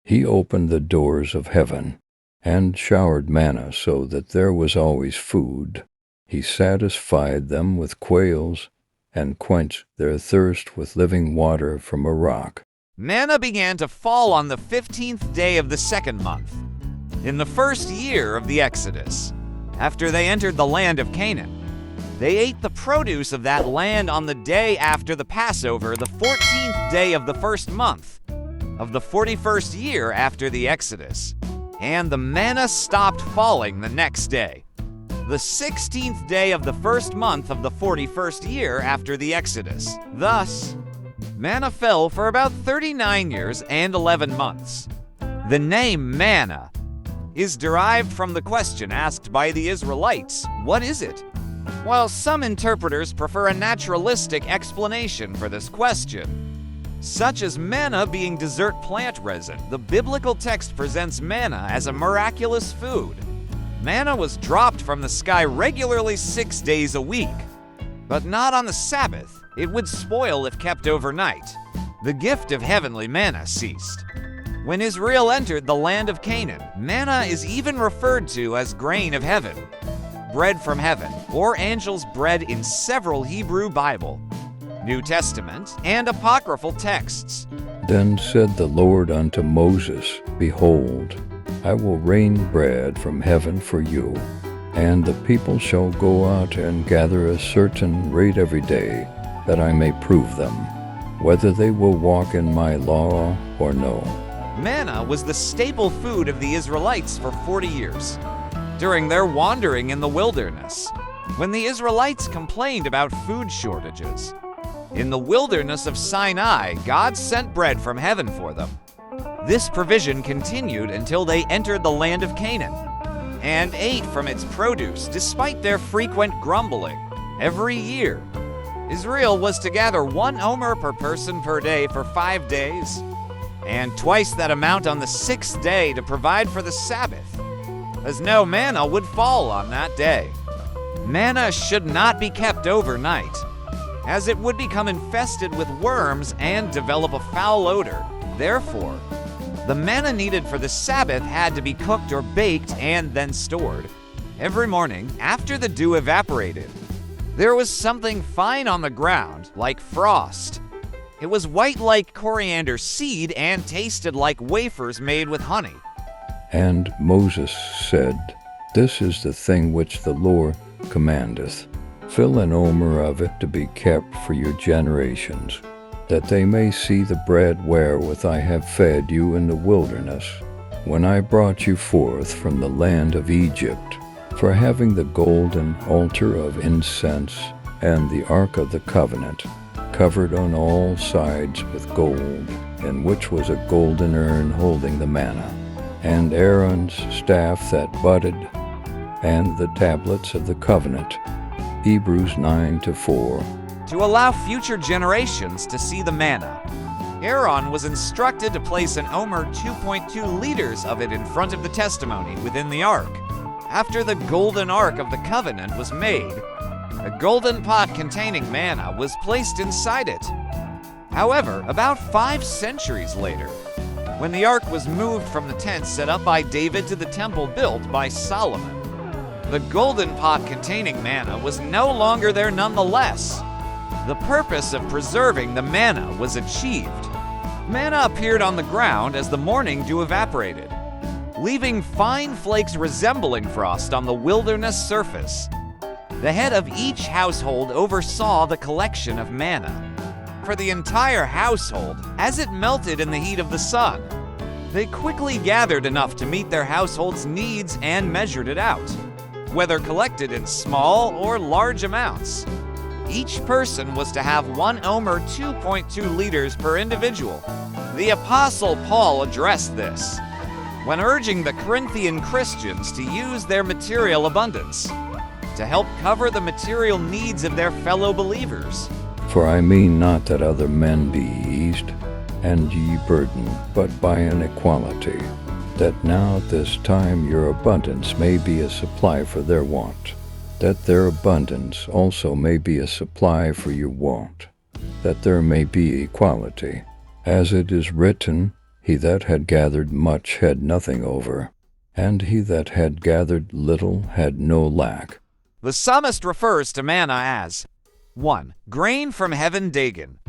He opened the doors of heaven and showered manna so that there was always food. He satisfied them with quails and quenched their thirst with living water from a rock. Manna began to fall on the 15th day of the second month, in the first year of the Exodus, after they entered the land of Canaan. They ate the produce of that land on the day after the Passover, the 14th day of the first month of the 41st year after the Exodus, and the manna stopped falling the next day, the 16th day of the first month of the 41st year after the Exodus. Thus, manna fell for about 39 years and 11 months. The name manna is derived from the question asked by the Israelites, "What is it?" While some interpreters prefer a naturalistic explanation for this question, such as manna being desert plant resin, the biblical text presents manna as a miraculous food. Manna was dropped from the sky regularly 6 days a week, but not on the Sabbath. It would spoil if kept overnight. The gift of heavenly manna ceased when Israel entered the land of Canaan. Manna is even referred to as grain of heaven, bread from heaven, or angel's bread in several Hebrew Bible, New Testament, and apocryphal texts. Then said the Lord unto Moses, Behold, I will rain bread from heaven for you, and the people shall go out and gather a certain rate every day, that I may prove them, whether they will walk in my law or no. Manna was the staple food of the Israelites for 40 years, during their wandering in the wilderness, when the Israelites complained about food shortages. In the wilderness of Sinai, God sent bread from heaven for them. This provision continued until they entered the land of Canaan and ate from its produce despite their frequent grumbling. Every year, Israel was to gather 1 omer per person per day for 5 days, and twice that amount on the 6th day to provide for the Sabbath, as no manna would fall on that day. Manna should not be kept overnight, as it would become infested with worms and develop a foul odor. Therefore, the manna needed for the Sabbath had to be cooked or baked and then stored. Every morning, after the dew evaporated, there was something fine on the ground, like frost. It was white like coriander seed and tasted like wafers made with honey. And Moses said, This is the thing which the Lord commandeth. Fill an omer of it to be kept for your generations, that they may see the bread wherewith I have fed you in the wilderness, when I brought you forth from the land of Egypt. For having the golden altar of incense and the ark of the covenant, covered on all sides with gold, in which was a golden urn holding the manna, and Aaron's staff that budded, and the tablets of the covenant. Hebrews 9-4. To allow future generations to see the manna, Aaron was instructed to place an omer 2.2 liters of it in front of the testimony within the ark. After the golden ark of the covenant was made, a golden pot containing manna was placed inside it. However, about 5 centuries later, when the ark was moved from the tent set up by David to the temple built by Solomon, the golden pot containing manna was no longer there nonetheless. The purpose of preserving the manna was achieved. Manna appeared on the ground as the morning dew evaporated, leaving fine flakes resembling frost on the wilderness surface. The head of each household oversaw the collection of manna for the entire household as it melted in the heat of the sun. They quickly gathered enough to meet their household's needs and measured it out, whether collected in small or large amounts. Each person was to have 1 omer 2.2 liters per individual. The Apostle Paul addressed this when urging the Corinthian Christians to use their material abundance to help cover the material needs of their fellow believers. For I mean not that other men be eased, and ye burdened, but by an equality, that now at this time your abundance may be a supply for their want, that their abundance also may be a supply for your want, that there may be equality. As it is written, He that had gathered much had nothing over, and he that had gathered little had no lack. The psalmist refers to manna as 1. Grain from heaven Dagon,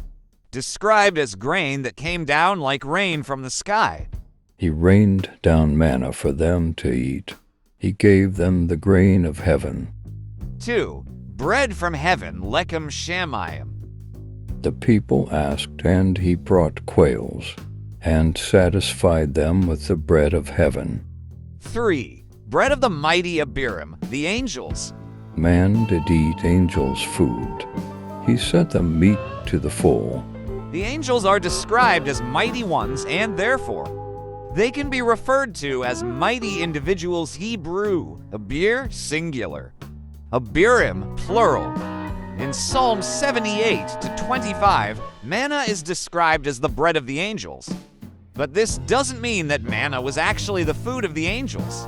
described as grain that came down like rain from the sky. He rained down manna for them to eat. He gave them the grain of heaven. 2. Bread from heaven Lechem Shamayim. The people asked, and he brought quails, and satisfied them with the bread of heaven. 3. Bread of the mighty Abiram, the angels. Man did eat angels' food. He sent them meat to the full. The angels are described as mighty ones, and therefore they can be referred to as mighty individuals. Hebrew, Abir, singular. Abiram, plural. In Psalm 78 to 25, manna is described as the bread of the angels. But this doesn't mean that manna was actually the food of the angels,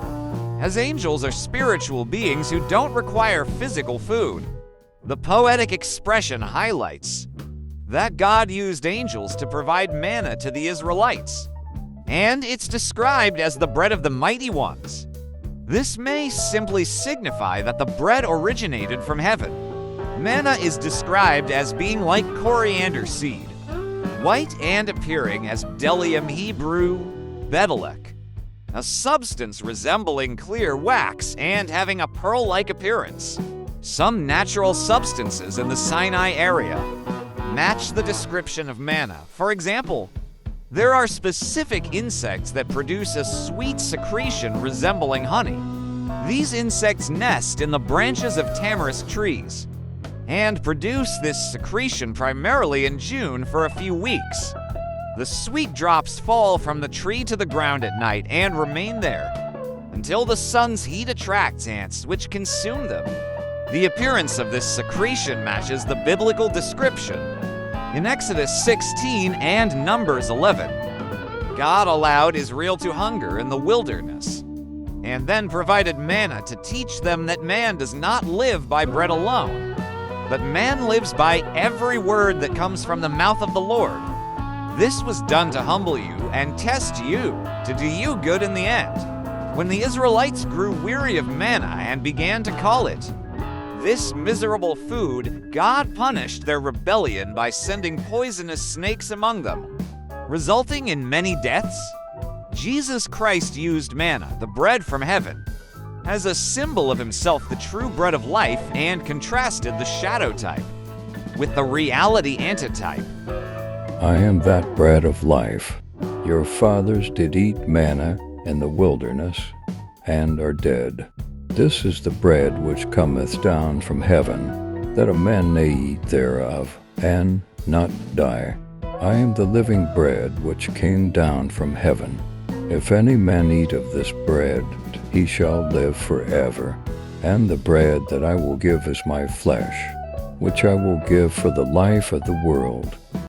as angels are spiritual beings who don't require physical food. The poetic expression highlights that God used angels to provide manna to the Israelites, and it's described as the bread of the mighty ones. This may simply signify that the bread originated from heaven. Manna is described as being like coriander seed, white and appearing as bdellium, Hebrew, bedelek, a substance resembling clear wax and having a pearl-like appearance. Some natural substances in the Sinai area match the description of manna. For example, there are specific insects that produce a sweet secretion resembling honey. These insects nest in the branches of tamarisk trees and produce this secretion primarily in June for a few weeks. The sweet drops fall from the tree to the ground at night and remain there until the sun's heat attracts ants, which consume them. The appearance of this secretion matches the biblical description in Exodus 16 and Numbers 11. God allowed Israel to hunger in the wilderness and then provided manna to teach them that man does not live by bread alone, but man lives by every word that comes from the mouth of the Lord. This was done to humble you and test you, to do you good in the end. When the Israelites grew weary of manna and began to call it this miserable food, God punished their rebellion by sending poisonous snakes among them, resulting in many deaths. Jesus Christ used manna, the bread from heaven, as a symbol of himself, the true bread of life, and contrasted the shadow type with the reality antitype. I am that bread of life. Your fathers did eat manna in the wilderness, and are dead. This is the bread which cometh down from heaven, that a man may eat thereof, and not die. I am the living bread which came down from heaven. If any man eat of this bread, he shall live forever. And the bread that I will give is my flesh, which I will give for the life of the world.